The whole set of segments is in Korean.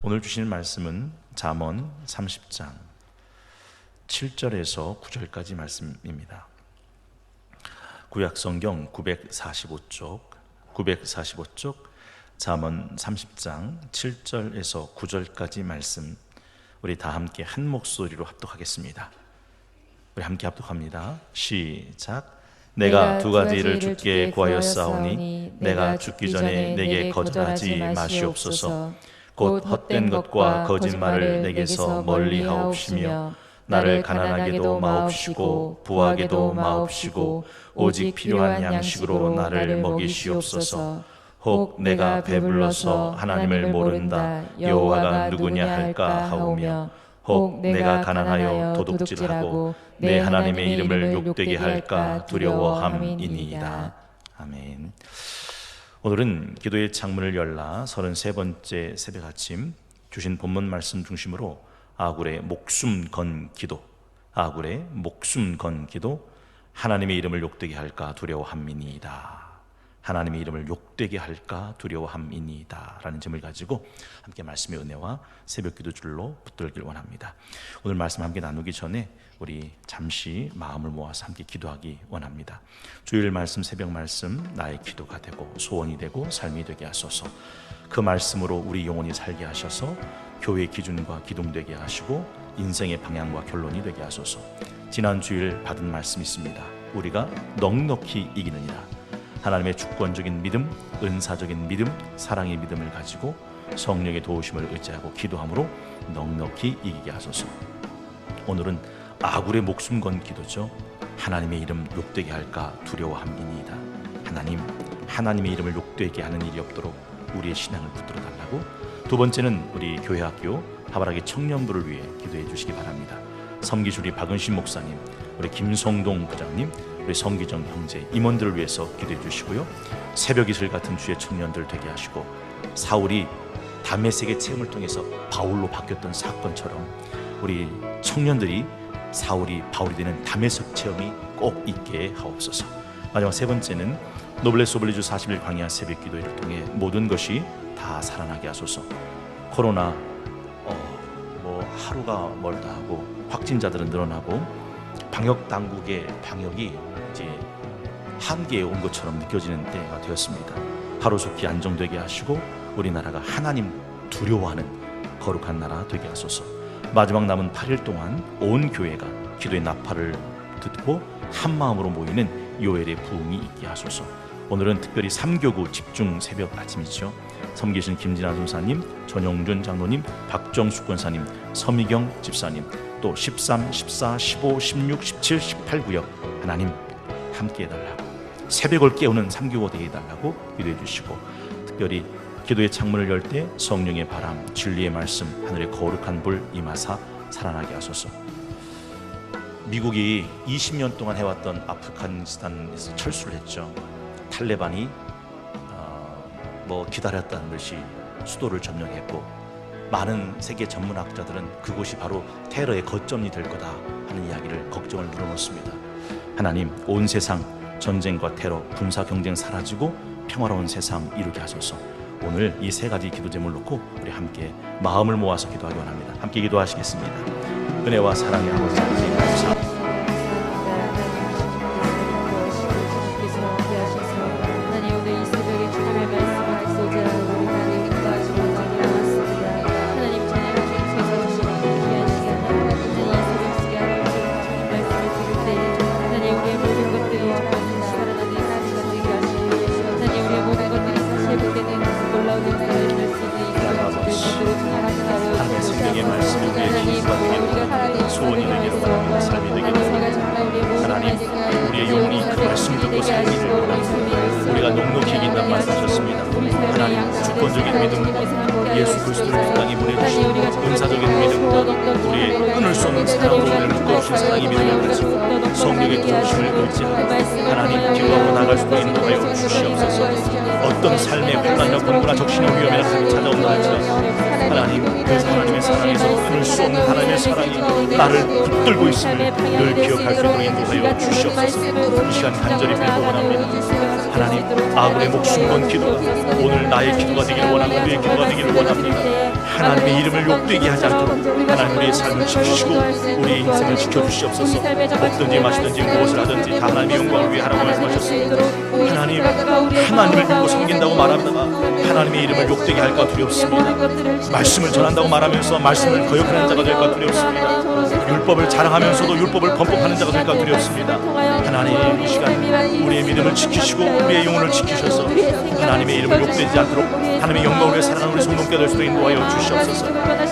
오늘 주신 말씀은 잠언 30장 7절에서 9절까지 말씀입니다. 구약성경 945쪽 잠언 30장 7절에서 9절까지 말씀, 우리 다 함께 한 목소리로 합독하겠습니다. 우리 함께 합독합니다. 시작. 내가 두 가지를 주께 구하였사오니 내가 죽기 전에 내게 거절하지 마시옵소서. 곧 헛된 것과 거짓말을 내게서 멀리하옵시며 나를 가난하게도 마옵시고 부하게도 마옵시고 오직 필요한 양식으로 나를 먹이시옵소서. 혹 내가 배불러서 하나님을 모른다 여호와가 누구냐 할까 하오며 혹 내가 가난하여 도둑질하고 내 하나님의 이름을 욕되게 할까 두려워함이니이다. 아멘. 오늘은 기도의 창문을 열라 33번째 새벽 아침, 주신 본문 말씀 중심으로 아굴의 목숨 건 기도, 하나님의 이름을 욕되게 할까 두려워함이니이다. 하나님의 이름을 욕되게 할까 두려워함이니이다 라는 점을 가지고 함께 말씀의 은혜와 새벽 기도 줄로 붙들길 원합니다. 오늘 말씀 함께 나누기 전에 우리 잠시 마음을 모아서 함께 기도하기 원합니다. 주일 말씀, 새벽 말씀 나의 기도가 되고 소원이 되고 삶이 되게 하소서. 그 말씀으로 우리 영혼이 살게 하셔서 교회의 기준과 기둥되게 하시고 인생의 방향과 결론이 되게 하소서. 지난 주일 받은 말씀이 있습니다. 우리가 넉넉히 이기느니라. 하나님의 주권적인 믿음, 은사적인 믿음, 사랑의 믿음을 가지고 성령의 도우심을 의지하고 기도함으로 넉넉히 이기게 하소서. 오늘은 아굴의 목숨 건 기도죠. 하나님의 이름 욕되게 할까 두려워함이니이다. 하나님의 이름을 욕되게 하는 일이 없도록 우리의 신앙을 붙들어 달라고. 두 번째는 우리 교회 학교 하바라기 청년부를 위해 기도해 주시기 바랍니다. 섬기주리 박은신 목사님, 우리 김성동 부장님, 우리 성기정 형제, 임원들을 위해서 기도해 주시고요. 새벽 이슬 같은 주의 청년들 되게 하시고, 사울이 다메섹의 체험을 통해서 바울로 바뀌었던 사건처럼 우리 청년들이 사울이 바울이 되는 다메섹 체험이 꼭 있게 하옵소서. 마지막 세 번째는 노블레스 오블리주 40일 광야 새벽 기도회를 통해 모든 것이 다 살아나게 하소서. 코로나 하루가 멀다 하고 확진자들은 늘어나고 방역 당국의 방역이 이제 한계에 온 것처럼 느껴지는 때가 되었습니다. 하루속히 안정되게 하시고 우리나라가 하나님 두려워하는 거룩한 나라 되게 하소서. 마지막 남은 8일 동안 온 교회가 기도의 나팔을 듣고 한 마음으로 모이는 요엘의 부흥이 있게 하소서. 오늘은 특별히 3교구 집중 새벽 아침이죠. 섬기신 김진아 전사님, 전용준 장로님, 박정숙 권사님, 서미경 집사님, 또 13, 14, 15, 16, 17, 18 구역 하나님 함께 해달라고, 새벽을 깨우는 3교구 되게 해달라고 기도해 주시고, 특별히 기도의 창문을 열 때 성령의 바람, 진리의 말씀, 하늘의 거룩한 불 임하사 살아나게 하소서. 미국이 20년 동안 해왔던 아프가니스탄에서 철수를 했죠. 탈레반이 기다렸다는 듯이 수도를 점령했고, 많은 세계 전문학자들은 그곳이 바로 테러의 거점이 될 거다 하는 이야기를 걱정을 물어놓습니다. 하나님, 온 세상 전쟁과 테러, 군사 경쟁 사라지고 평화로운 세상 이루게 하소서. 오늘 이 세 가지 기도 제목을 놓고 우리 함께 마음을 모아서 기도하기 원합니다. 함께 기도하시겠습니다. 은혜와 사랑의 아버지 하나님 감사합니다. 하나님의 생명의 말씀이 우리의 기도가 되기를, 소원이 되기를 원하는 삶이 되기를 원합니다. 하나님, 우리의 영혼이 그 말씀 듣고 살기를 원합니다. 우리가 넉넉히 이긴다는 말씀하셨습니다. 하나님, 주권적인 믿음과 예수 그리스도를 이 땅에 보내주시고 은사적인 믿음과 우리의 끊을 수 없는 사랑으로 우리를 묶어주신 사랑의 믿음을 가지고 성령의 도우심을 의지하고 하나님 기도하고 나갈 수 있는 하여 주시옵소서. 어떤 삶의 혼란이나 공부나 적신의 위험이나 찾아온다 할지라도 하나님, 그 하나님의 사랑에서 끊을 수 없는 하나님의 사랑이 나를 붙들고 있음을 늘 기억할 수 있도록 인도하여 주시옵소서. 이 시간 간절히 빌고 원합니다. 하나님, 아군의 목숨 건 기도가 오늘 나의 기도가 되기를 원하고 너의 기도가 되기를 원합니다. 하나님의 이름을 욕되게 하지 않도록 하나님 우리의 삶을 지키시고 우리의 인생을 지켜주시옵소서. 먹든지 마시든지 무엇을 하든지 다 하나님의 영광을 위해 하라고 말씀하셨습니다. 하나님, 하나님을 믿고 섬긴다고 말하다가 하나님의 이름을 욕되게 할까 두렵습니다. 말씀을 전한다고 말하면서 말씀을 거역하는 자가 될까 두렵습니다. 율법을 자랑하면서도 율법을 범법하는 자가 될까 두렵습니다. 하나님, 이 시간 우리의 믿음을 지키시고 우리의 영혼을 지키셔서 하나님의 이름을 욕되지 않도록 하나님의 영광을 위해 살아가는 우리 성도께 될 수 있도록 인도하여 주시옵소서.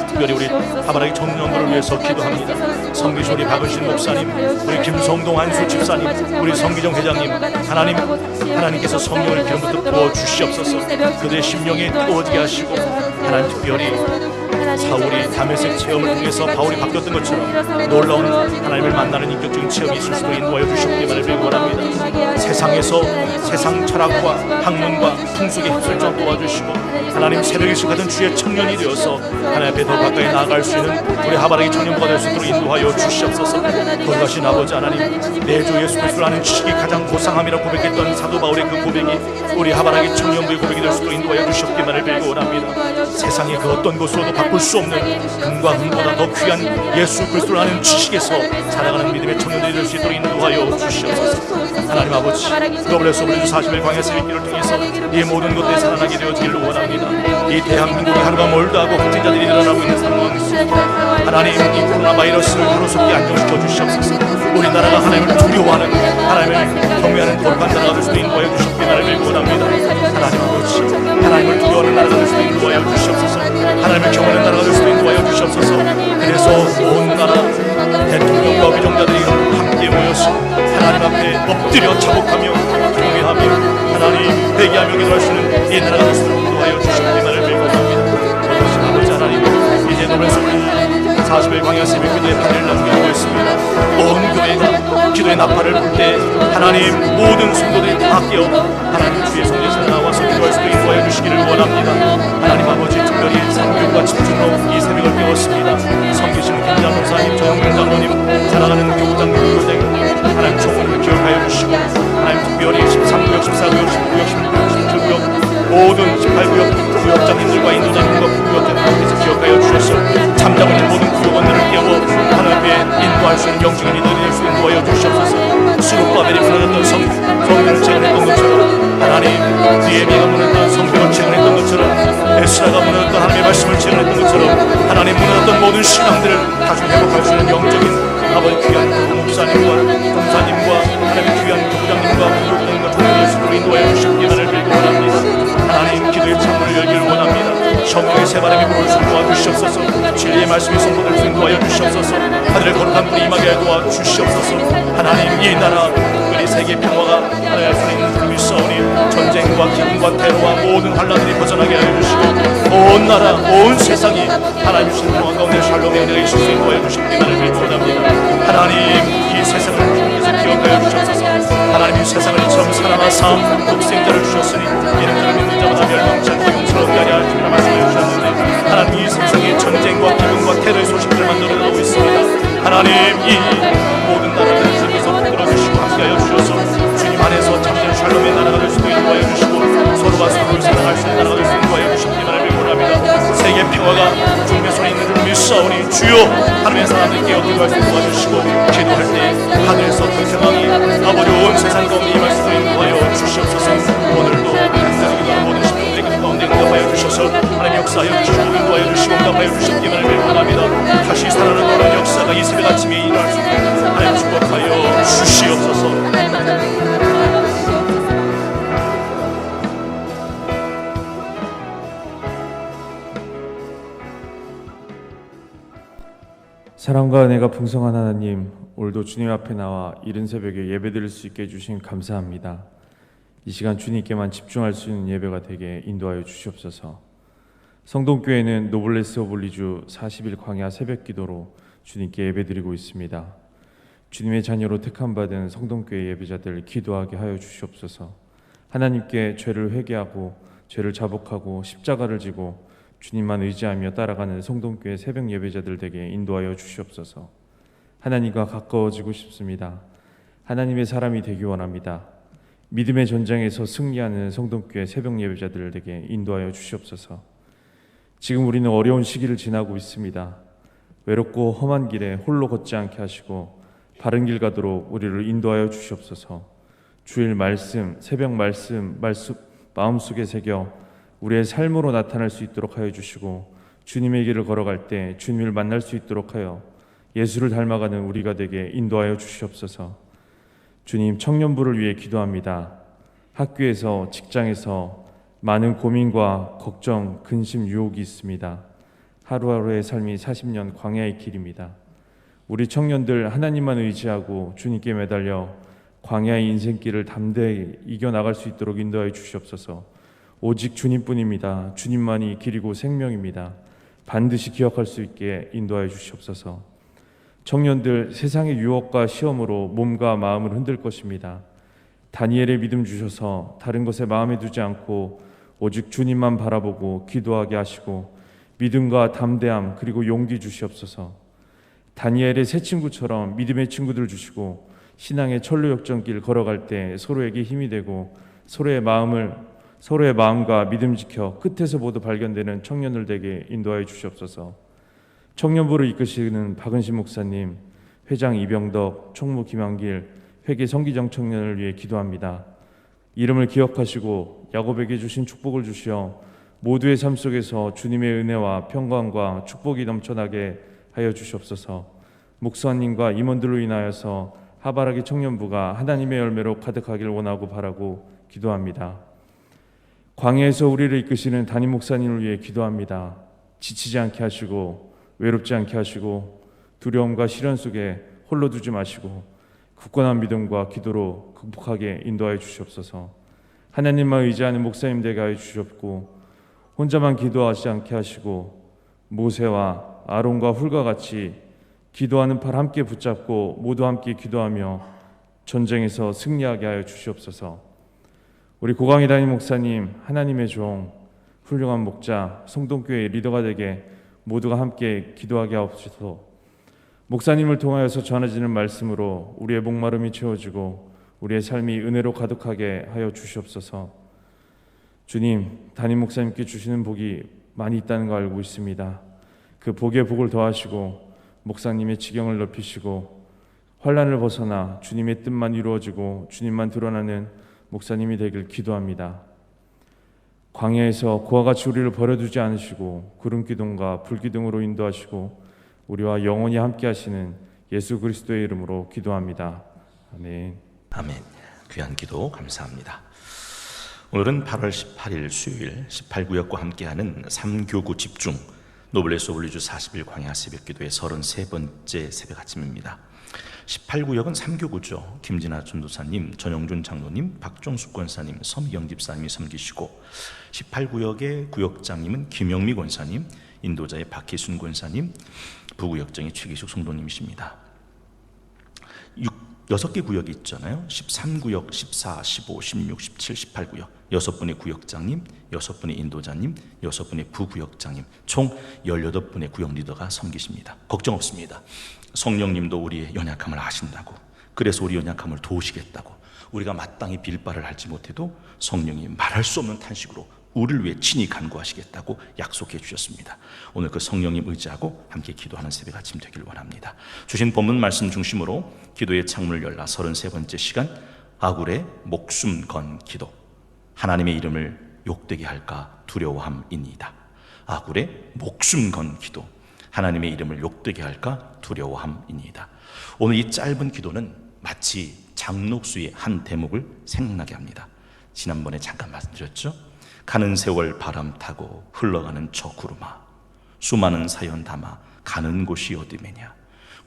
특별히 우리 하바라기 청년들을 위해서 기도합니다. 성기시 우리 박은신 목사님, 우리 김성동 안수 집사님, 우리 성기정 회장님, 하나님께서 성령을 기름부터 부어 주시옵소서. 그들의 심령이 뜨거워지게 하시고 하나님, 특별히 사울이 다메섹 체험을 통해서 바울이 바뀌었던 것처럼 놀라운 하나님을 만나는 인격적인 체험이 있을 수도 인도하여 주시옵기만을 빌고 원합니다. 세상에서 세상 철학과 학문과 풍속에 휩쓸려 도와주시고 하나님, 새벽에 시작하던 주의 청년이 되어서 하나님 앞에 더 가까이 나아갈 수 있는 우리 하바라기 청년부가 될 수 있도록 인도하여 주시옵소서. 거룩하신 아버지 하나님, 내 주 예수 그리스도를 아는 지식이 가장 고상함이라 고백했던 사도 바울의 그 고백이 우리 하바라기 청년부의 고백이 될 수 있도록 인도하여 주시옵기만을 빌고 원합니다. 세상의 그 어떤 것으로도 바꿀 수 없는 금과 은보다 더 귀한 예수 그리스도를 아는 지식에서 살아가는 믿음의 청년들이 될 수 있도록 인도하여 주시옵소서. 하나님 아버지, WSW 40일 광야 새벽기를 통해서 이 모든 것들이 살아나게 되어지기를 원합니다. 이 대한민국이 하루가 멀다 하고 확진자들이 늘어나고 있는 상황에서 하나님, 이 코로나 바이러스를 하루속히 안정시켜 주시옵소서. 우리나라가 하나님을 두려워하는, 하나님을 경외하는 거룩한 나라가 될 수 있도록 인도하여 주시옵기만을 빌고 원합니다. 하나님 아버지, 하나님을 두려워하는 나라가 될 수 있도록 인도하여 주시옵소서. 하나님을 경외하는 나라가 될 수 있도록 인도하여 주시옵소서. 그래서 온 나라 대통령과 위정자들이 함께 모여서 하나님 앞에 엎드려 자복하며 경외하며 하나님 회개하며 기도할 수 있는 이 나라가 될 수 있도록 인도하여 주시옵기만을 빌고 합니다. 거룩하신 아버지 하나님, 이제 노래서 우리 40일 광야 새벽 기도의 판을 남겨두고 있습니다. 온 교회가 기도의 나팔을 불 때 하나님, 모든 성도들이 다 깨어 하나님 주의 성전에 나와서 기도할 수 있도록 인도하여 주시기를 원합니다. 하나님 아버지, 특별히 상교과 집중으로 이 새벽을 깨웠습니다. 섬기시는 김장 목사님, 정영명 장로님, 사랑하는 교우장님, 교장님, 하나님 총무를 기억하여 주시고 하나님 특별히 13구역, 14구역, 19구역, 16구역, 17구역 모든 18구역 구역장님들과 인도장님과 부구역장님께서 기억하여 주셔서 잠자고 있는 모든 구역원들을 깨워 하나님 앞에 인도할 수 있는 영적인 리더들이 될 수 인도하여 주시옵소서. 수룩바벨이 무너졌던 성벽을 재건했던 것처럼 하나님, 니에미아가 무너졌던 성벽을 재건했던 것처럼 에스라가 무너졌던 하나님의 말씀을 재건했던 것처럼 하나님, 무너졌던 모든 신앙들을 다시 회복할 수 있는 영적인 아버지 귀한 목사님과 동사님과 하나님의 귀한 교장님과 부교장님과 종교의 수로 인도하여 주시기만을 빌고 원합니다. 하나님, 기도의 창문을 열기를 원합니다. 성령의 새바람이 불어올 수 도와주시옵소서. 진리의 말씀이 선포될 수 인도하여 주시옵소서. 하늘의 거룩한 불이 임하게 도와주시옵소서. 하나님, 이 나라 특별히 세계 평화가 하나의 수 있는 줄 믿사오니 전쟁과 기근과 테러와 모든 환란들이 벗어나게 하여 주시고 온 나라 온 세상이 하나님 주신 평화 가운데 샬롬의 은혜가 있을 수 있도록 주시기만을 빌고 원합니다. 하나님, 이 세상을 주님께서 기억하여 주셔서 하나님, 이 세상을 처음 사랑하사 독생자를 주셨으니 이는 그를 믿는 자마다 멸망치 않고 용서롭게 하려 하시리라 말씀하여 주셨는데 하나님, 이 세상에 전쟁과 기근과 테러의 소식들을 만들어내고 있습니다. 하나님, 이 모든 나라를 주께서 붙들어주시고 함께하여 주셔서 주님 안에서 참된 샬롬의 나라가 될 수 있도록 인도하여 주시고 서로가 서로를 사랑할 수 있는 나라가 될 수 있도록 인도하여 주시기만을 빌고 합니다. 세계 평화가 주님의 손에 있는 줄 믿사오니 주여 하나님의 사람들께 기도할 수 있도록 도와주시고 기도할 때 하늘에서 평강이 아버지 온 세상 가운데 임할 수 있도록 인도하여 주시옵소서. 오늘도 간절히 기도하는 모든 신분들의 기도 가운데 응답하여 주셔서 하나님 역사하여 주시고 인도하여 주시고 응답하여 주시기만을 빌고 합니다. 다시 살아나는 역사가 이 새벽 아침에 일어날 수 있도록 하나님 축복하여 주시옵소서. 사랑과 은혜가 풍성한 하나님, 오늘도 주님 앞에 나와 이른 새벽에 예배드릴 수 있게 해주신 감사합니다. 이 시간 주님께만 집중할 수 있는 예배가 되게 인도하여 주시옵소서. 성동교회는 노블레스 오브 리주 40일 광야 새벽 기도로 주님께 예배드리고 있습니다. 주님의 자녀로 택함받은 성동교회 예배자들 기도하게 하여 주시옵소서. 하나님께 죄를 회개하고 죄를 자복하고 십자가를 지고 주님만 의지하며 따라가는 성동교회 새벽 예배자들 되게 인도하여 주시옵소서. 하나님과 가까워지고 싶습니다. 하나님의 사람이 되기 원합니다. 믿음의 전쟁에서 승리하는 성동교회 새벽 예배자들 되게 인도하여 주시옵소서. 지금 우리는 어려운 시기를 지나고 있습니다. 외롭고 험한 길에 홀로 걷지 않게 하시고 바른 길 가도록 우리를 인도하여 주시옵소서. 주일 말씀, 새벽 말씀 마음속에 새겨 우리의 삶으로 나타날 수 있도록 하여 주시고, 주님의 길을 걸어갈 때 주님을 만날 수 있도록 하여 예수를 닮아가는 우리가 되게 인도하여 주시옵소서. 주님, 청년부를 위해 기도합니다. 학교에서, 직장에서 많은 고민과 걱정, 근심, 유혹이 있습니다. 하루하루의 삶이 40년 광야의 길입니다. 우리 청년들 하나님만 의지하고 주님께 매달려 광야의 인생길을 담대히 이겨나갈 수 있도록 인도하여 주시옵소서. 오직 주님뿐입니다. 주님만이 길이고 생명입니다. 반드시 기억할 수 있게 인도하여 주시옵소서. 청년들 세상의 유혹과 시험으로 몸과 마음을 흔들 것입니다. 다니엘의 믿음 주셔서 다른 것에 마음에 두지 않고 오직 주님만 바라보고 기도하게 하시고 믿음과 담대함 그리고 용기 주시옵소서. 다니엘의 새 친구처럼 믿음의 친구들 주시고 신앙의 철로 역전길 걸어갈 때 서로에게 힘이 되고 서로의 마음과 믿음 지켜 끝에서 모두 발견되는 청년들 되게 인도하여 주시옵소서. 청년부를 이끄시는 박은신 목사님, 회장 이병덕, 총무 김한길, 회계 성기정 청년을 위해 기도합니다. 이름을 기억하시고 야곱에게 주신 축복을 주시어 모두의 삶 속에서 주님의 은혜와 평강과 축복이 넘쳐나게 하여 주시옵소서. 목사님과 임원들로 인하여서 하바라기 청년부가 하나님의 열매로 가득하길 원하고 바라고 기도합니다. 광야에서 우리를 이끄시는 담임 목사님을 위해 기도합니다. 지치지 않게 하시고 외롭지 않게 하시고 두려움과 시련 속에 홀로 두지 마시고 굳건한 믿음과 기도로 극복하게 인도하여 주시옵소서. 하나님만 의지하는 목사님 되게 하여 주시옵고 혼자만 기도하지 않게 하시고 모세와 아론과 훌과 같이 기도하는 팔 함께 붙잡고 모두 함께 기도하며 전쟁에서 승리하게 하여 주시옵소서. 우리 고강희 담임 목사님, 하나님의 종, 훌륭한 목자, 성동교회의 리더가 되게 모두가 함께 기도하게 하옵소서. 목사님을 통하여서 전해지는 말씀으로 우리의 목마름이 채워지고 우리의 삶이 은혜로 가득하게 하여 주시옵소서. 주님, 담임 목사님께 주시는 복이 많이 있다는 거 알고 있습니다. 그 복의 복을 더하시고 목사님의 지경을 넓히시고 환난을 벗어나 주님의 뜻만 이루어지고 주님만 드러나는 목사님이 되길 기도합니다. 광야에서 그와 같이 우리를 버려두지 않으시고 구름기둥과 불기둥으로 인도하시고 우리와 영원히 함께 하시는 예수 그리스도의 이름으로 기도합니다. 아멘. 아멘. 귀한 기도 감사합니다. 오늘은 8월 18일 수요일 18구역과 함께하는 3교구 집중 노블레스 오블리주 40일 광야 새벽기도의 33번째 새벽 아침입니다. 18구역은 3교구죠. 김진아 전도사님, 전영준 장로님, 박종숙 권사님, 서미경 집사님이 섬기시고 18구역의 구역장님은 김영미 권사님, 인도자의 박희순 권사님, 부구역장이 최기숙 성도님이십니다. 6개 구역이 있잖아요. 13구역, 14, 15, 16, 17, 18구역 6분의 구역장님, 6분의 인도자님, 6분의 부구역장님 총 18분의 구역 리더가 섬기십니다. 걱정 없습니다. 성령님도 우리의 연약함을 아신다고, 그래서 우리 연약함을 도우시겠다고, 우리가 마땅히 빌바를 할지 못해도 성령이 말할 수 없는 탄식으로 우리를 위해 친히 간구하시겠다고 약속해 주셨습니다. 오늘 그 성령님 의지하고 함께 기도하는 새벽 아침 되길 원합니다. 주신 본문 말씀 중심으로 기도의 창문을 열라 33번째 시간, 아굴의 목숨 건 기도. 하나님의 이름을 욕되게 할까 두려워함이니이다. 아굴의 목숨 건 기도. 하나님의 이름을 욕되게 할까 두려워함이니이다. 오늘 이 짧은 기도는 마치 장록수의 한 대목을 생각나게 합니다. 지난번에 잠깐 말씀드렸죠. 가는 세월 바람 타고 흘러가는 저 구름아, 수많은 사연 담아 가는 곳이 어디매냐.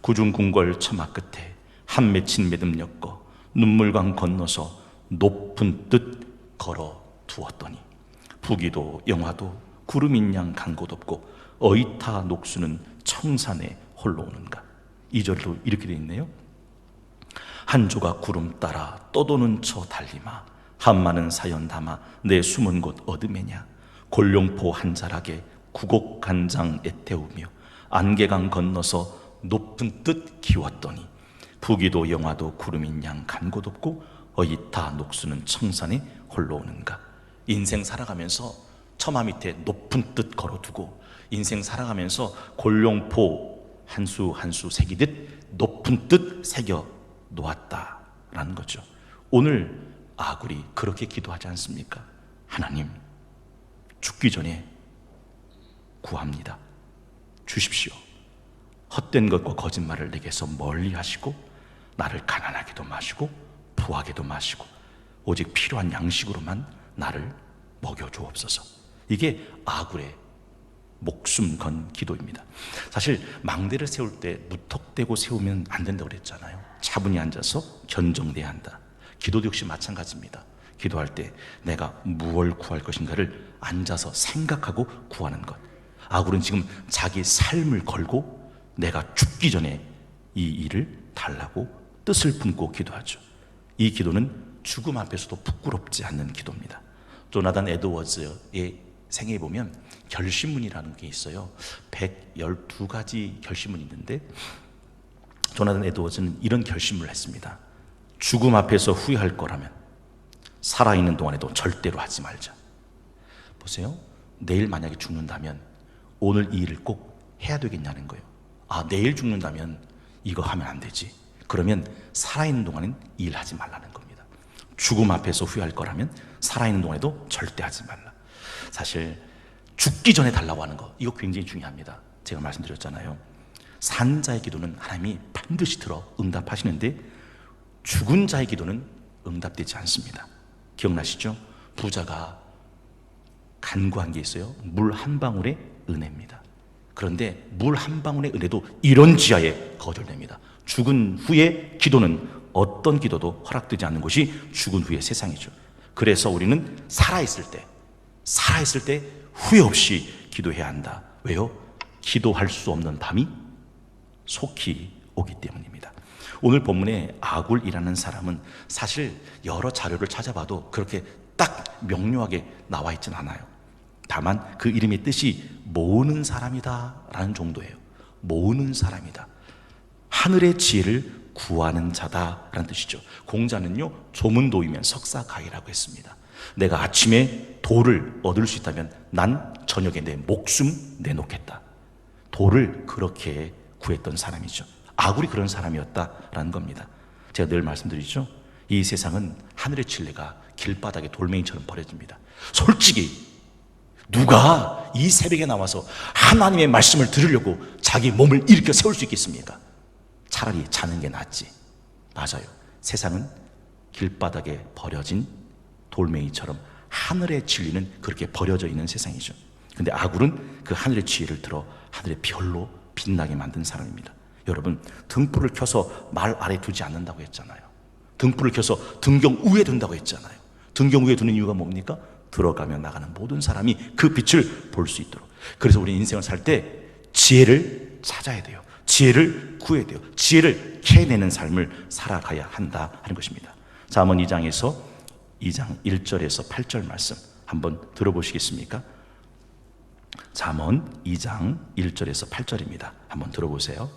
구중궁궐 처마 끝에 한 맺힌 매듭 엮어 눈물강 건너서 높은 뜻 걸어 두었더니 부기도 영화도 구름인 양 간 곳 없고 어이타 녹수는 청산에 홀로 오는가. 2절도 이렇게 돼 있네요. 한 조각 구름 따라 떠도는 저 달리마, 한 많은 사연 담아 내 숨은 곳 어디매냐. 골룡포 한 자락에 구곡간장 애태우며 안개강 건너서 높은 뜻 키웠더니 부기도 영화도 구름인 양 간 곳 없고 어이타 녹수는 청산에 홀로 오는가. 인생 살아가면서 처마 밑에 높은 뜻 걸어두고 인생 살아가면서 골룡포 한 수 한 수 새기듯 높은 뜻 새겨 놓았다라는 거죠. 오늘 아굴이 그렇게 기도하지 않습니까? 하나님, 죽기 전에 구합니다. 주십시오. 헛된 것과 거짓말을 내게서 멀리 하시고 나를 가난하게도 마시고 부하게도 마시고 오직 필요한 양식으로만 나를 먹여주옵소서. 이게 아굴의 목숨 건 기도입니다. 사실 망대를 세울 때 무턱대고 세우면 안 된다고 그랬잖아요. 차분히 앉아서 견정돼야 한다. 기도도 역시 마찬가지입니다. 기도할 때 내가 무엇을 구할 것인가를 앉아서 생각하고 구하는 것. 아굴은 지금 자기 삶을 걸고 내가 죽기 전에 이 일을 달라고 뜻을 품고 기도하죠. 이 기도는 죽음 앞에서도 부끄럽지 않는 기도입니다. 조나단 에드워즈의 생애에 보면 결심문이라는 게 있어요. 112가지 결심문이 있는데 조나단 에드워즈는 이런 결심을 했습니다. 죽음 앞에서 후회할 거라면 살아있는 동안에도 절대로 하지 말자. 보세요. 내일 만약에 죽는다면 오늘 이 일을 꼭 해야 되겠냐는 거예요. 아, 내일 죽는다면 이거 하면 안 되지. 그러면 살아있는 동안은 이 일 하지 말라는 겁니다. 죽음 앞에서 후회할 거라면 살아있는 동안에도 절대 하지 말라. 사실 죽기 전에 달라고 하는 거, 이거 굉장히 중요합니다. 제가 말씀드렸잖아요. 산 자의 기도는 하나님이 반드시 들어 응답하시는데 죽은 자의 기도는 응답되지 않습니다. 기억나시죠? 부자가 간구한 게 있어요. 물 한 방울의 은혜입니다. 그런데 물 한 방울의 은혜도 이런 지하에 거절됩니다. 죽은 후의 기도는 어떤 기도도 허락되지 않는 것이 죽은 후의 세상이죠. 그래서 우리는 살아있을 때 후회 없이 기도해야 한다. 왜요? 기도할 수 없는 밤이 속히 오기 때문입니다. 오늘 본문에 아굴이라는 사람은 사실 여러 자료를 찾아봐도 그렇게 딱 명료하게 나와 있진 않아요. 다만 그 이름의 뜻이 모으는 사람이다 라는 정도예요. 모으는 사람이다. 하늘의 지혜를 구하는 자다라는 뜻이죠. 공자는요, 조문도이면 석사가이라고 했습니다. 내가 아침에 돌을 얻을 수 있다면 난 저녁에 내 목숨 내놓겠다. 돌을 그렇게 구했던 사람이죠. 아굴이 그런 사람이었다라는 겁니다. 제가 늘 말씀드리죠. 이 세상은 하늘의 진리가 길바닥에 돌멩이처럼 버려집니다. 솔직히 누가 이 새벽에 나와서 하나님의 말씀을 들으려고 자기 몸을 일으켜 세울 수 있겠습니까? 차라리 자는 게 낫지. 맞아요. 세상은 길바닥에 버려진 돌멩이처럼 하늘의 진리는 그렇게 버려져 있는 세상이죠. 근데 아굴은 그 하늘의 지혜를 들어 하늘의 별로 빛나게 만든 사람입니다. 여러분, 등불을 켜서 말 아래 두지 않는다고 했잖아요. 등불을 켜서 등경 위에 둔다고 했잖아요. 등경 위에 두는 이유가 뭡니까? 들어가며 나가는 모든 사람이 그 빛을 볼 수 있도록. 그래서 우리 인생을 살 때 지혜를 찾아야 돼요. 지혜를 구해야 돼요. 지혜를 캐내는 삶을 살아가야 한다 하는 것입니다. 잠언 2장에서 2장 1절에서 8절 말씀 한번 들어보시겠습니까? 잠언 2장 1절에서 8절입니다. 한번 들어보세요.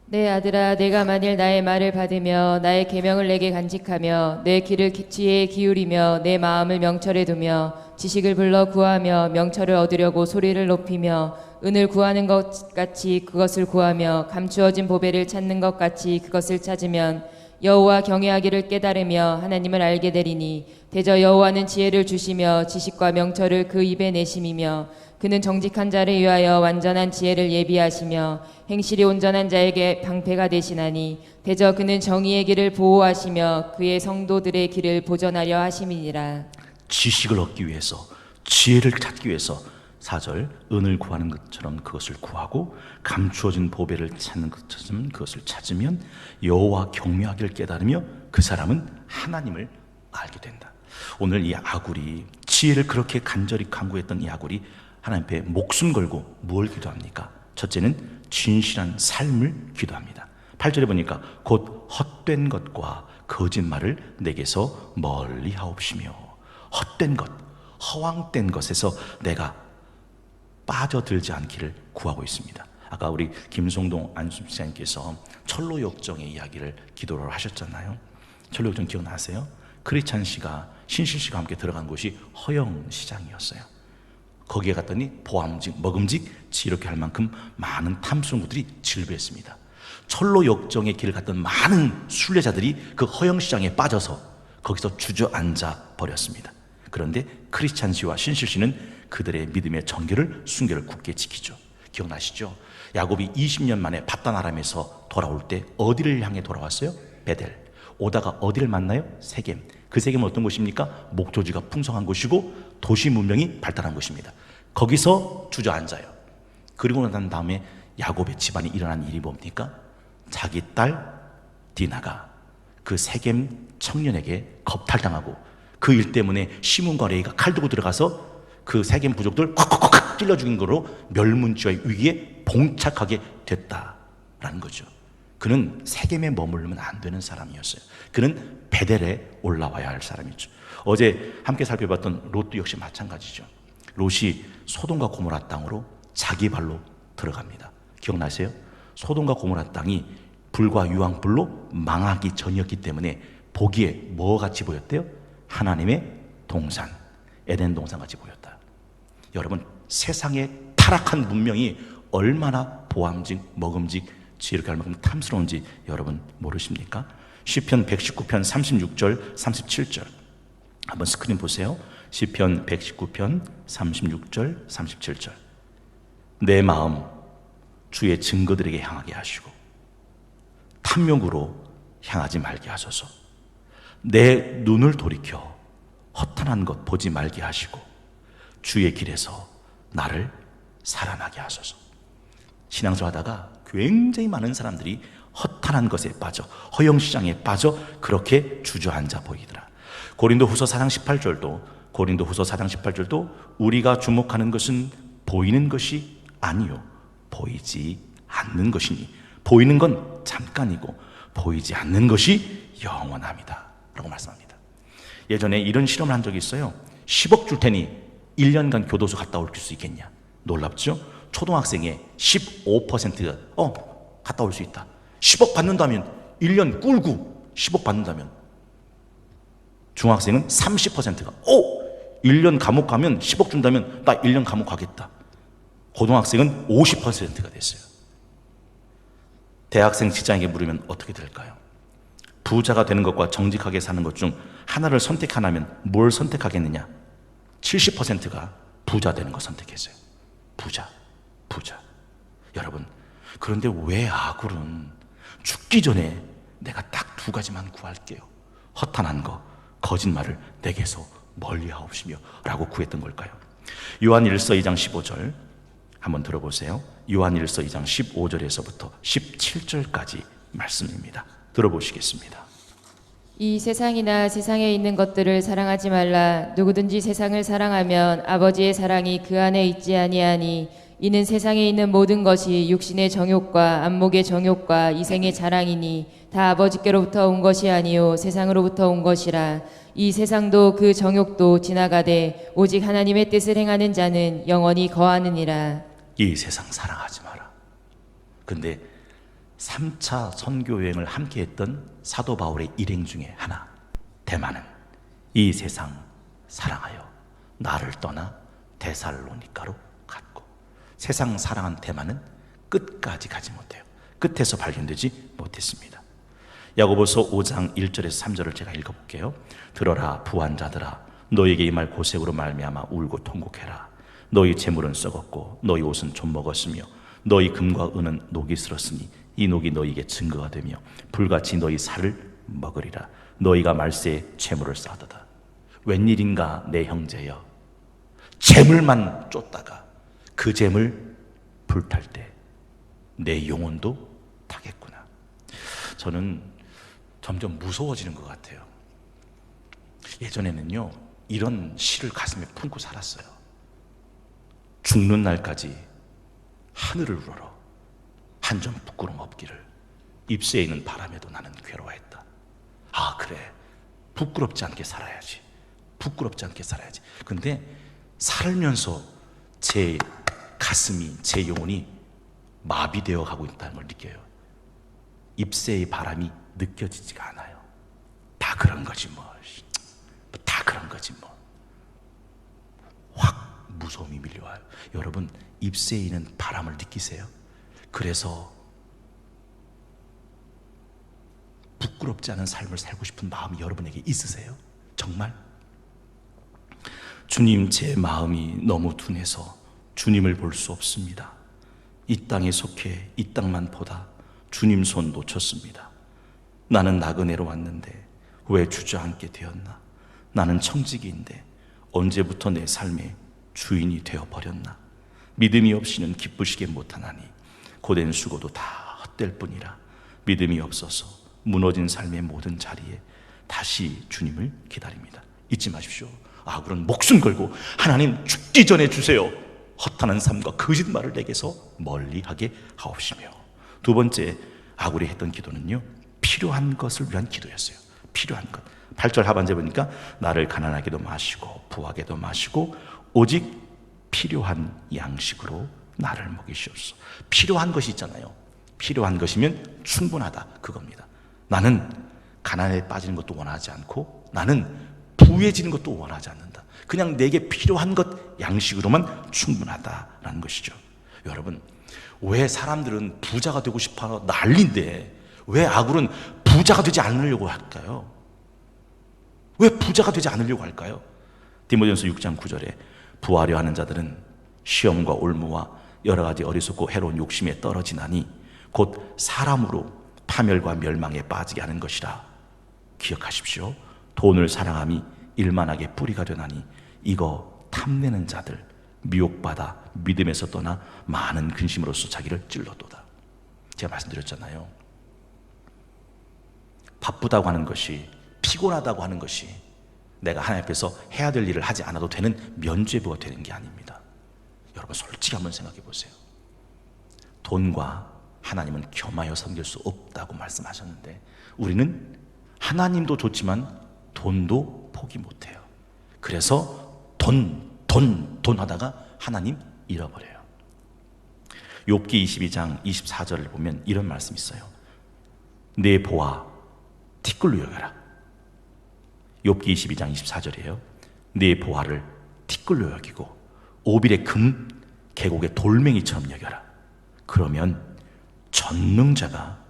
내 아들아, 내가 만일 나의 말을 받으며 나의 계명을 내게 간직하며 내 귀를 지혜에 기울이며 내 마음을 명철에 두며 지식을 불러 구하며 명철을 얻으려고 소리를 높이며 은을 구하는 것 같이 그것을 구하며 감추어진 보배를 찾는 것 같이 그것을 찾으면 여호와 경외하기를 깨달으며 하나님을 알게 되리니 대저 여호와는 지혜를 주시며 지식과 명철을 그 입에 내심이며 그는 정직한 자를 위하여 완전한 지혜를 예비하시며 행실이 온전한 자에게 방패가 되시나니 대저 그는 정의의 길을 보호하시며 그의 성도들의 길을 보전하려 하심이니라. 지식을 얻기 위해서, 지혜를 찾기 위해서 4절 은을 구하는 것처럼 그것을 구하고 감추어진 보배를 찾는 것처럼 그것을 찾으면 여호와 경외하기를 깨달으며 그 사람은 하나님을 알게 된다. 오늘 이 아굴이 지혜를 그렇게 간절히 간구했던 이 아굴이 하나님 앞에 목숨 걸고 무엇을 기도합니까? 첫째는 진실한 삶을 기도합니다. 8절에 보니까 곧 헛된 것과 거짓말을 내게서 멀리 하옵시며, 헛된 것, 허황된 것에서 내가 빠져들지 않기를 구하고 있습니다. 아까 우리 김송동 안수장님께서 철로역정의 이야기를 기도를 하셨잖아요. 철로역정 기억나세요? 크리스찬 씨가 신실 씨가 함께 들어간 곳이 허영시장이었어요. 거기에 갔더니 보암직, 먹음직, 이렇게 할 만큼 많은 탐수꾼들이 질비했습니다. 철로역정의 길을 갔던 많은 순례자들이 그 허영시장에 빠져서 거기서 주저앉아 버렸습니다. 그런데 크리스찬 씨와 신실 씨는 그들의 믿음의 정결을 순결을 굳게 지키죠. 기억나시죠? 야곱이 20년 만에 밧단 아람에서 돌아올 때 어디를 향해 돌아왔어요? 베델. 오다가 어디를 만나요? 세겜. 그 세겜은 어떤 곳입니까? 목조지가 풍성한 곳이고 도시 문명이 발달한 곳입니다. 거기서 주저앉아요. 그리고 난 다음에 야곱의 집안이 일어난 일이 뭡니까? 자기 딸 디나가 그 세겜 청년에게 겁탈당하고 그 일 때문에 시몬과 레이가 칼 들고 들어가서 그 세겜 부족들 콱콱콱 찔러 죽인 거로 멸문지화의 위기에 봉착하게 됐다라는 거죠. 그는 세겜에 머무르면 안 되는 사람이었어요. 그는 베델에 올라와야 할 사람이죠. 어제 함께 살펴봤던 롯도 역시 마찬가지죠. 롯이 소돔과 고모라 땅으로 자기 발로 들어갑니다. 기억나세요? 소돔과 고모라 땅이 불과 유황불로 망하기 전이었기 때문에 보기에 뭐 같이 보였대요? 하나님의 동산, 에덴 동산 같이 보였다. 여러분, 세상의 타락한 문명이 얼마나 보암직, 먹음직, 이렇게 할 만큼 탐스러운지 여러분 모르십니까? 시편 119편 36절, 37절 한번 스크린 보세요. 시편 119편 36절, 37절. 내 마음 주의 증거들에게 향하게 하시고 탐욕으로 향하지 말게 하소서. 내 눈을 돌이켜 허탄한 것 보지 말게 하시고 주의 길에서 나를 살아나게 하소서. 신앙생활하다가 굉장히 많은 사람들이 허탄한 것에 빠져 허영시장에 빠져 그렇게 주저앉아 보이더라. 고린도후서 4장 18절도 우리가 주목하는 것은 보이는 것이 아니요 보이지 않는 것이니 보이는 건 잠깐이고 보이지 않는 것이 영원합니다 라고 말씀합니다. 예전에 이런 실험을 한 적이 있어요. 10억 줄 테니 1년간 교도소 갔다 올 수 있겠냐. 놀랍죠? 초등학생의 15%가 갔다 올 수 있다. 10억 받는다면 1년 꿀고 10억 받는다면 중학생은 30%가 1년 감옥 가면 10억 준다면 나 1년 감옥 가겠다. 고등학생은 50%가 됐어요. 대학생 직장에게 물으면 어떻게 될까요? 부자가 되는 것과 정직하게 사는 것 중 하나를 선택하라면 뭘 선택하겠느냐? 70%가 부자 되는 거 선택했어요. 부자. 여러분, 그런데 왜 아굴은 죽기 전에 내가 딱 두 가지만 구할게요. 허탄한 거, 거짓말을 내게서 멀리하옵시며 라고 구했던 걸까요? 요한일서 2장 15절 한번 들어보세요. 요한일서 2장 15절에서부터 17절까지 말씀입니다. 들어보시겠습니다. 이 세상이나 세상에 있는 것들을 사랑하지 말라. 누구든지 세상을 사랑하면 아버지의 사랑이 그 안에 있지 아니하니 이는 세상에 있는 모든 것이 육신의 정욕과 안목의 정욕과 이생의 자랑이니 다 아버지께로부터 온 것이 아니요 세상으로부터 온 것이라. 이 세상도 그 정욕도 지나가되 오직 하나님의 뜻을 행하는 자는 영원히 거하느니라. 이 세상 사랑하지 마라. 근데 3차 선교 여행을 함께 했던 사도 바울의 일행 중에 하나, 대마는 이 세상 사랑하여 나를 떠나 데살로니가로 갔고, 세상 사랑한 대마는 끝까지 가지 못해요. 끝에서 발견되지 못했습니다. 야고보서 5장 1절에서 3절을 제가 읽어볼게요. 들어라 부한자들아, 너에게 이 말 고색으로 말미암아 울고 통곡해라. 너희 재물은 썩었고 너희 옷은 좀 먹었으며 너희 금과 은은 녹이 슬었으니 이 녹이 너희에게 증거가 되며 불같이 너희 살을 먹으리라. 너희가 말세에 재물을 쌓아두다. 웬일인가 내 형제여, 재물만 쫓다가 그 재물 불탈 때 내 영혼도 타겠구나. 저는 점점 무서워지는 것 같아요. 예전에는요 이런 시를 가슴에 품고 살았어요. 죽는 날까지 하늘을 우러러 한 점 부끄럼 없기를, 입새에 있는 바람에도 나는 괴로워했다. 아 그래, 부끄럽지 않게 살아야지. 근데 살면서 제 가슴이, 제 영혼이 마비되어 가고 있다는 걸 느껴요. 입새의 바람이 느껴지지가 않아요. 다 그런 거지 뭐. 다 그런 거지 뭐. 확 무서움이 밀려와요. 여러분, 입새에 있는 바람을 느끼세요? 그래서 부끄럽지 않은 삶을 살고 싶은 마음이 여러분에게 있으세요? 정말? 주님, 제 마음이 너무 둔해서 주님을 볼 수 없습니다. 이 땅에 속해 이 땅만 보다 주님 손 놓쳤습니다. 나는 나그네로 왔는데 왜 주저앉게 되었나? 나는 청지기인데 언제부터 내 삶의 주인이 되어버렸나? 믿음이 없이는 기쁘시게 못하나니 고된 수고도 다 헛될 뿐이라. 믿음이 없어서 무너진 삶의 모든 자리에 다시 주님을 기다립니다. 잊지 마십시오. 아굴은 목숨 걸고 하나님 죽기 전에 주세요. 허탄한 삶과 거짓말을 내게서 멀리하게 하옵시며. 두 번째, 아굴이 했던 기도는요, 필요한 것을 위한 기도였어요. 필요한 것. 8절 하반절에 보니까 나를 가난하게도 마시고 부하게도 마시고 오직 필요한 양식으로 나를 먹이시옵소서. 필요한 것이 있잖아요. 필요한 것이면 충분하다, 그겁니다. 나는 가난에 빠지는 것도 원하지 않고 나는 부해지는 것도 원하지 않는다. 그냥 내게 필요한 것 양식으로만 충분하다라는 것이죠. 여러분, 왜 사람들은 부자가 되고 싶어 난리인데 왜 아굴은 부자가 되지 않으려고 할까요? 왜 부자가 되지 않으려고 할까요? 디모데전서 6장 9절에 부하려 하는 자들은 시험과 올무와 여러 가지 어리석고 해로운 욕심에 떨어지나니 곧 사람으로 파멸과 멸망에 빠지게 하는 것이라. 기억하십시오. 돈을 사랑함이 일만하게 뿌리가 되나니 이거 탐내는 자들 미혹받아 믿음에서 떠나 많은 근심으로써 자기를 찔러도다. 제가 말씀드렸잖아요. 바쁘다고 하는 것이, 피곤하다고 하는 것이 내가 하나님 앞에서 해야 될 일을 하지 않아도 되는 면죄부가 되는 게 아닙니다. 여러분, 솔직히 한번 생각해 보세요. 돈과 하나님은 겸하여 섬길 수 없다고 말씀하셨는데 우리는 하나님도 좋지만 돈도 포기 못해요. 그래서 돈 하다가 하나님 잃어버려요. 욥기 22장 24절을 보면 이런 말씀이 있어요. 내 보아 티끌로 여겨라. 욥기 22장 24절이에요. 내 보아를 티끌로 여기고 오빌의 금 계곡의 돌멩이처럼 여겨라. 그러면 전능자가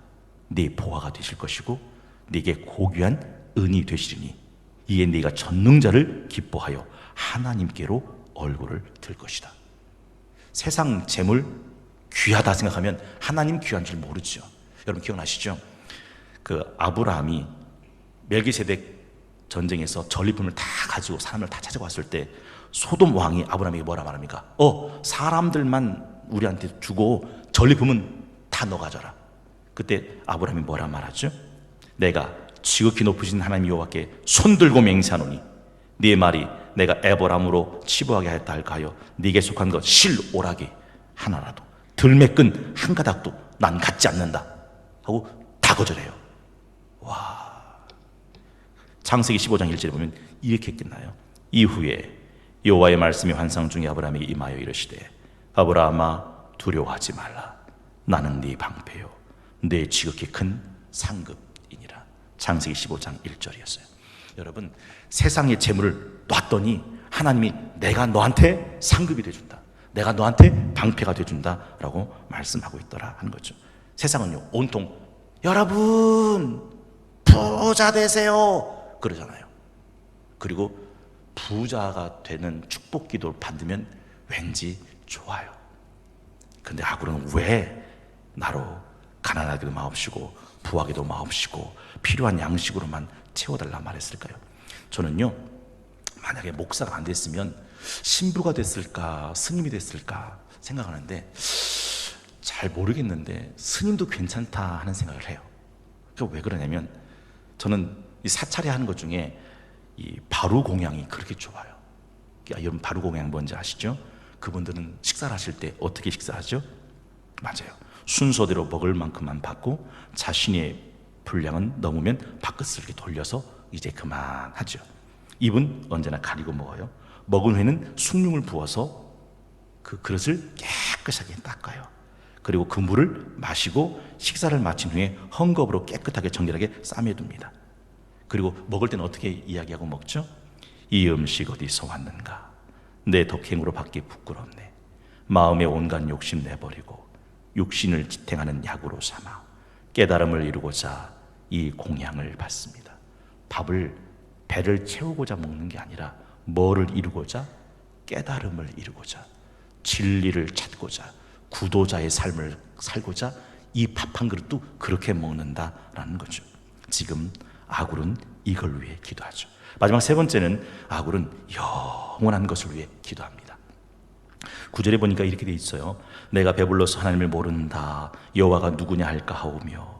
네 보아가 되실 것이고 네게 고귀한 은이 되시리니 이에 네가 전능자를 기뻐하여 하나님께로 얼굴을 들 것이다. 세상 재물 귀하다 생각하면 하나님 귀한 줄 모르죠. 여러분 기억나시죠? 그 아브라함이 멜기세덱 전쟁에서 전리품을 다 가지고 사람을 다 찾아왔을 때 소돔 왕이 아브라함에게 뭐라 말합니까? 사람들만 우리한테 주고 전리품은 다 너 가져라. 그때 아브라함이 뭐라 말하죠? 내가 지극히 높으신 하나님 여호와께 손들고 맹세하노니 네 말이 내가 에버람으로 치부하게 하였다 할까요? 네게 속한 것 실오라기 하나라도 들매끈 한 가닥도 난 갖지 않는다 하고 다 거절해요. 와, 창세기 15장 1절에 보면 이렇게 끝나요. 이후에 여호와의 말씀이 환상 중에 아브라함에게 임하여 이르시되 아브라함아 두려워하지 말라. 나는 네 방패요 내 지극히 큰 상급이니라. 창세기 15장 1절이었어요. 여러분, 세상의 재물을 놨더니 하나님이 내가 너한테 상급이 돼준다, 내가 너한테 방패가 돼준다 라고 말씀하고 있더라 하는 거죠. 세상은요 온통 여러분 부자 되세요 그러잖아요. 그리고 부자가 되는 축복 기도를 받으면 왠지 좋아요. 근데 아굴은 왜 나로 가난하게도 마옵시고 부하게도 마옵시고 필요한 양식으로만 채워달라 말했을까요? 저는요, 만약에 목사가 안 됐으면 신부가 됐을까 스님이 됐을까 생각하는데 잘 모르겠는데 스님도 괜찮다 하는 생각을 해요. 그러니까 왜 그러냐면 저는 이 사찰에 하는 것 중에 이 바루공양이 그렇게 좋아요. 여러분 바루공양 뭔지 아시죠? 그분들은 식사를 하실 때 어떻게 식사하죠? 맞아요. 순서대로 먹을 만큼만 받고 자신의 분량은 넘으면 밥그릇을 이렇게 돌려서 이제 그만하죠. 입은 언제나 가리고 먹어요. 먹은 회는 숭늉을 부어서 그 그릇을 깨끗하게 닦아요. 그리고 그 물을 마시고 식사를 마친 후에 헝겊으로 깨끗하게 정결하게 싸매둡니다. 그리고 먹을 때는 어떻게 이야기하고 먹죠? 이 음식 어디서 왔는가? 내 덕행으로 받기 부끄럽네. 마음의 온갖 욕심 내버리고 육신을 지탱하는 약으로 삼아 깨달음을 이루고자 이 공양을 받습니다. 밥을 배를 채우고자 먹는 게 아니라 뭐를 이루고자? 깨달음을 이루고자, 진리를 찾고자, 구도자의 삶을 살고자 이 밥 한 그릇도 그렇게 먹는다라는 거죠. 지금 아굴은 이걸 위해 기도하죠. 마지막 세 번째는 아굴은 영원한 것을 위해 기도합니다. 9절에 보니까 이렇게 돼 있어요. 내가 배불러서 하나님을 모른다. 여호와가 누구냐 할까 하오며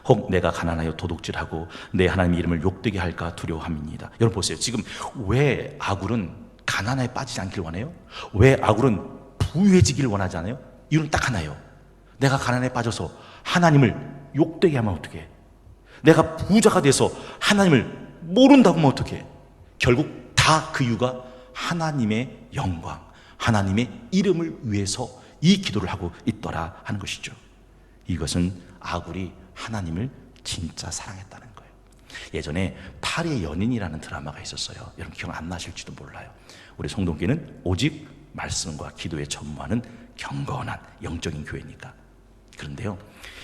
혹 내가 가난하여 도둑질하고 내 하나님 이름을 욕되게 할까 두려워함이니이다. 여러분 보세요. 지금 왜 아굴은 가난에 빠지지 않길 원해요? 왜 아굴은 부유해지길 원하지 않아요? 이유는 딱 하나예요. 내가 가난에 빠져서 하나님을 욕되게 하면 어떡해? 내가 부자가 돼서 하나님을 모른다고 하면 어떡해? 결국 다 그 이유가 하나님의 영광, 하나님의 이름을 위해서 이 기도를 하고 있더라 하는 것이죠. 이것은 아굴이 하나님을 진짜 사랑했다는 거예요. 예전에 파리의 연인이라는 드라마가 있었어요. 여러분 기억 안 나실지도 몰라요. 우리 성동교회는 오직 말씀과 기도에 전무하는 경건한 영적인 교회니까. 그런데요,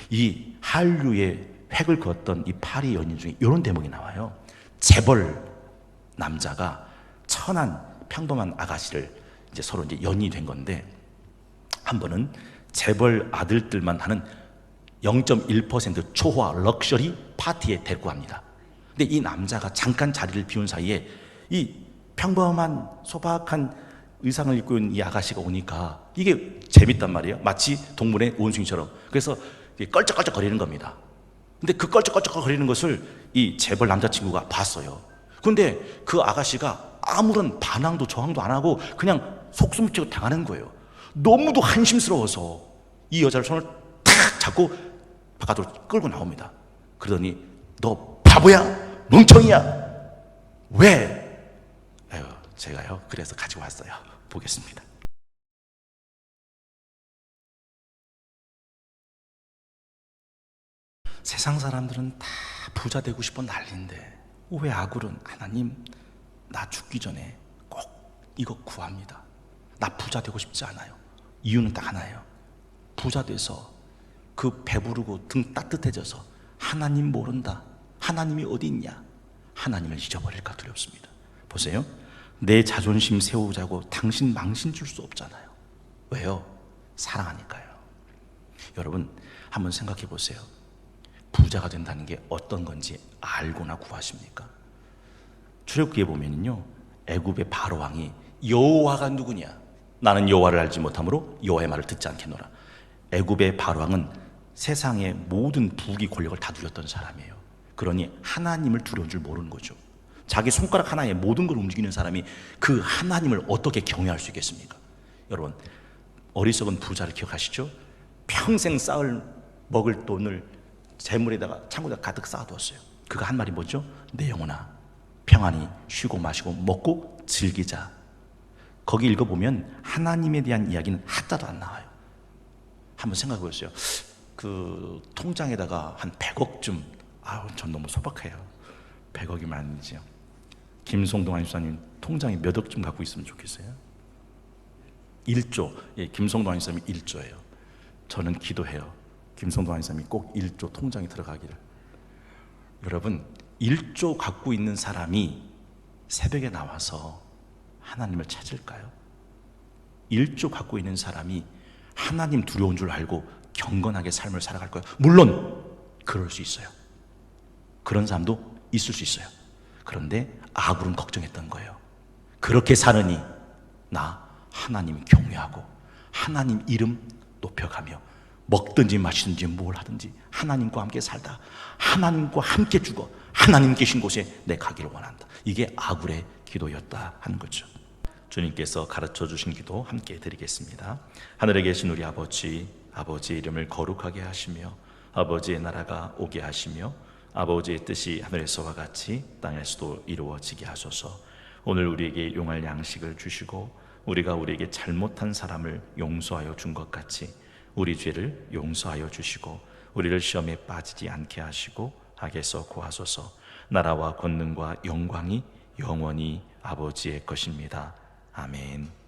이 한류의 획을 그었던 이 파리 연인 중에 이런 대목이 나와요. 재벌 남자가 천한 평범한 아가씨를 이제 서로 이제 연인이 된 건데, 한 번은 재벌 아들들만 하는 0.1% 초호화 럭셔리 파티에 데리고 갑니다. 근데 이 남자가 잠깐 자리를 비운 사이에 이 평범한 소박한 의상을 입고 있는 이 아가씨가 오니까 이게 재밌단 말이에요. 마치 동물의 원숭이처럼. 그래서 껄쩍껄쩍 거리는 겁니다. 근데 그 껄쩍껄쩍 거리는 것을 이 재벌 남자친구가 봤어요. 근데 그 아가씨가 아무런 반항도 저항도 안 하고 그냥 속수무책으로 당하는 거예요. 너무도 한심스러워서 이 여자를 손을 탁 잡고 바깥으로 끌고 나옵니다. 그러더니 너 바보야? 멍청이야? 왜? 아유, 제가요 그래서 가지고 왔어요. 보겠습니다. 세상 사람들은 다 부자 되고 싶어 난리인데 왜 아굴은 하나님 나 죽기 전에 꼭 이거 구합니다. 나 부자 되고 싶지 않아요. 이유는 딱 하나예요. 부자 돼서 그 배부르고 등 따뜻해져서 하나님 모른다. 하나님이 어디 있냐? 하나님을 잊어버릴까 두렵습니다. 보세요. 내 자존심 세우자고 당신 망신 줄 수 없잖아요. 왜요? 사랑하니까요. 여러분 한번 생각해 보세요. 부자가 된다는 게 어떤 건지 알고나 구하십니까? 출애굽기에 보면요, 애굽의 바로 왕이 여호와가 누구냐? 나는 여호와를 알지 못하므로 여호와의 말을 듣지 않겠노라. 애굽의 바로 왕은 세상의 모든 부귀 권력을 다 누렸던 사람이에요. 그러니 하나님을 두려운 줄 모르는 거죠. 자기 손가락 하나에 모든 걸 움직이는 사람이 그 하나님을 어떻게 경외할 수 있겠습니까? 여러분 어리석은 부자를 기억하시죠? 평생 쌓을 먹을 돈을 재물에다가 창고에다 가득 쌓아두었어요. 그가 한 말이 뭐죠? 내 영혼아 평안히 쉬고 마시고 먹고 즐기자. 거기 읽어보면 하나님에 대한 이야기는 하자도 안 나와요. 한번 생각해 보세요. 그 통장에다가 한 100억쯤, 아우 전 너무 소박해요. 100억이면 아니지요. 김송동 안수사님 통장에 몇 억쯤 갖고 있으면 좋겠어요? 1조. 예, 김송동 안수사님이 1조예요. 저는 기도해요. 김성도 안사님이 꼭 1조 통장에 들어가기를. 여러분 1조 갖고 있는 사람이 새벽에 나와서 하나님을 찾을까요? 1조 갖고 있는 사람이 하나님 두려운 줄 알고 경건하게 삶을 살아갈까요? 물론 그럴 수 있어요. 그런 사람도 있을 수 있어요. 그런데 아굴은 걱정했던 거예요. 그렇게 사느니 나 하나님 경외하고 하나님 이름 높여가며 먹든지 마시든지 뭘 하든지 하나님과 함께 살다 하나님과 함께 죽어 하나님 계신 곳에 내 가기를 원한다. 이게 아굴의 기도였다 하는 거죠. 주님께서 가르쳐 주신 기도 함께 드리겠습니다. 하늘에 계신 우리 아버지, 아버지의 이름을 거룩하게 하시며 아버지의 나라가 오게 하시며 아버지의 뜻이 하늘에서와 같이 땅에서도 이루어지게 하소서. 오늘 우리에게 용할 양식을 주시고 우리가 우리에게 잘못한 사람을 용서하여 준 것 같이 우리 죄를 용서하여 주시고 우리를 시험에 빠지지 않게 하시고 악에서 구하소서. 나라와 권능과 영광이 영원히 아버지의 것입니다. 아멘.